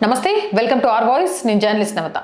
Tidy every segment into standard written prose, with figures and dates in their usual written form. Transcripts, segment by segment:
నమస్తే welcome to our voice నేను journalist నవత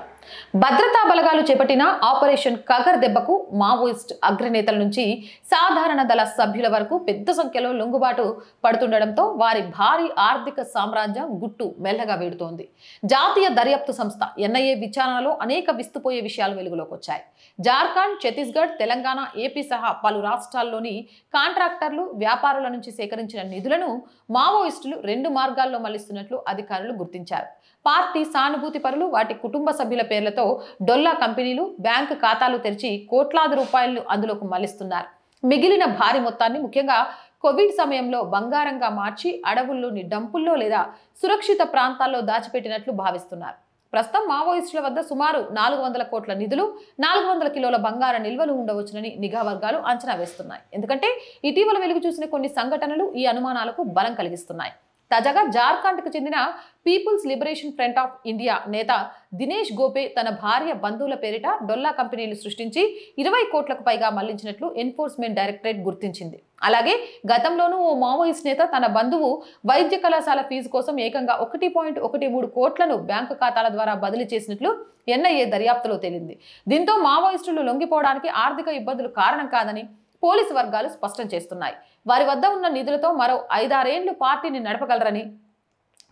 భద్రతా బలగాలు చేపట్టిన ఆపరేషన్ కగర్ దెబ్బకు మావోయిస్ట్ అగ్రనేతల నుంచి సాధారణ దళ సభ్యుల వరకు పెద్ద సంఖ్యలో లొంగుబాటు పడుతుండడంతో వారి భారీ ఆర్థిక సామ్రాజ్యం గుట్టు మెల్లగా వీడుతోంది. జాతీయ దర్యాప్తు సంస్థ ఎన్ఐఏ విచారణలో అనేక విస్తుపోయే విషయాలు వెలుగులోకి వచ్చాయి. జార్ఖండ్, ఛత్తీస్గఢ్, తెలంగాణ, ఏపీ సహా పలు రాష్ట్రాల్లోని కాంట్రాక్టర్లు, వ్యాపారుల నుంచి సేకరించిన నిధులను మావోయిస్టులు రెండు మార్గాల్లో మళ్లిస్తున్నట్లు అధికారులు గుర్తించారు. పార్టీ సానుభూతి పరులు వాటి కుటుంబ సభ్యుల పేర్లతో డొల్లా కంపెనీలు, బ్యాంకు ఖాతాలు తెరిచి కోట్లాది రూపాయలను అందులోకి మళ్లిస్తున్నారు. మిగిలిన భారీ మొత్తాన్ని ముఖ్యంగా కోవిడ్ సమయంలో బంగారంగా మార్చి అడవుల్లోని డంపుల్లో లేదా సురక్షిత ప్రాంతాల్లో దాచిపెట్టినట్లు భావిస్తున్నారు. ప్రస్తుతం మావోయిస్టుల వద్ద సుమారు 400 కోట్ల నిధులు, 400 కిలోల బంగార నిల్వలు ఉండవచ్చునని నిఘా వర్గాలు అంచనా వేస్తున్నాయి. ఎందుకంటే ఇటీవల వెలుగు చూసిన కొన్ని సంఘటనలు ఈ అనుమానాలకు బలం కలిగిస్తున్నాయి. తాజాగా జార్ఖండ్కు చెందిన people's liberation front of India నేత దినేష్ గోపే తన భార్య బంధువుల పేరిట డొల్లా కంపెనీలు సృష్టించి 20 కోట్లకు పైగా మళ్లించినట్లు ఎన్ఫోర్స్మెంట్ డైరెక్టరేట్ గుర్తించింది. అలాగే గతంలోనూ ఓ మావోయిస్ట్ నేత తన బంధువు వైద్య కళాశాల ఫీజు కోసం ఏకంగా 1.13 కోట్లను బ్యాంకు ఖాతాల ద్వారా బదిలీ చేసినట్లు ఎన్ఐఏ దర్యాప్తులో తేలింది. దీంతో మావోయిస్టులు లొంగిపోవడానికి ఆర్థిక ఇబ్బందులు కారణం కాదని పోలీసు వర్గాలు స్పష్టం చేస్తున్నాయి. వారి వద్ద ఉన్న నిధులతో మరో 5-6 ఏళ్లు పార్టీని నడపగలరని,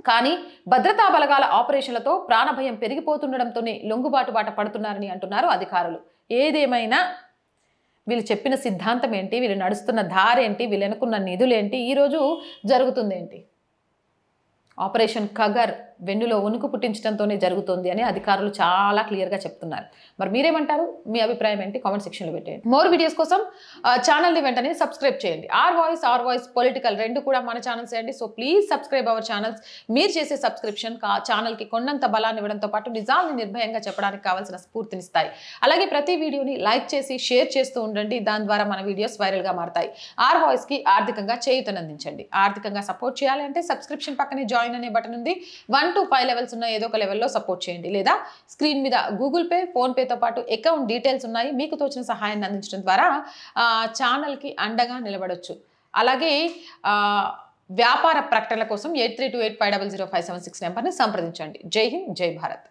కానీ భద్రతా బలగాల ఆపరేషన్లతో ప్రాణభయం పెరిగిపోతుండడంతోనే లొంగుబాటు బాట పడుతున్నారని అంటున్నారు అధికారులు. ఏదేమైనా వీళ్ళు చెప్పిన సిద్ధాంతం ఏంటి, వీళ్ళు నడుస్తున్న దారి ఏంటి, వీళ్ళు ఎన్నుకున్న నిధులేంటి, ఈరోజు జరుగుతుంది ఏంటి? ఆపరేషన్ కగర్ వెన్నులో వణుకు పుట్టించడంతోనే జరుగుతుంది అని అధికారులు చాలా క్లియర్గా చెప్తున్నారు. మరి మీరేమంటారు? మీ అభిప్రాయం ఏంటి? కామెంట్ సెక్షన్లో పెట్టండి. మోర్ వీడియోస్ కోసం ఛానల్ని వెంటనే సబ్స్క్రైబ్ చేయండి. ఆర్ వాయిస్ పొలిటికల్ రెండు కూడా మన ఛానల్స్ అండి. So please subscribe our channels. మీరు చేసే సబ్స్క్రిప్షన్ ఛానల్కి కొండంత బలాన్ని ఇవ్వడంతో పాటు నిజాల్ని నిర్భయంగా చెప్పడానికి కావాల్సిన స్ఫూర్తినిస్తాయి. అలాగే ప్రతి వీడియోని లైక్ చేసి షేర్ చేస్తూ ఉండండి. దాని ద్వారా మన వీడియోస్ వైరల్గా మారతాయి. ఆర్ వాయిస్కి ఆర్థికంగా చేయూతనందించండి. ఆర్థికంగా సపోర్ట్ చేయాలి అంటే సబ్స్క్రిప్షన్ పక్కనే జాయిన్ అనే బటన్ ఉంది. 1 to 5 లెవెల్స్ ఉన్న ఏదో ఒక లెవెల్లో సపోర్ట్ చేయండి. లేదా స్క్రీన్ మీద గూగుల్ పే, ఫోన్పేతో పాటు అకౌంట్ డీటెయిల్స్ ఉన్నాయి. మీకు తోచిన సహాయాన్ని అందించడం ద్వారా ఛానల్కి అండగా నిలబడొచ్చు. అలాగే వ్యాపార ప్రకటనల కోసం 8328500576 నెంబర్ని సంప్రదించండి. జై హింద్, జై భారత్.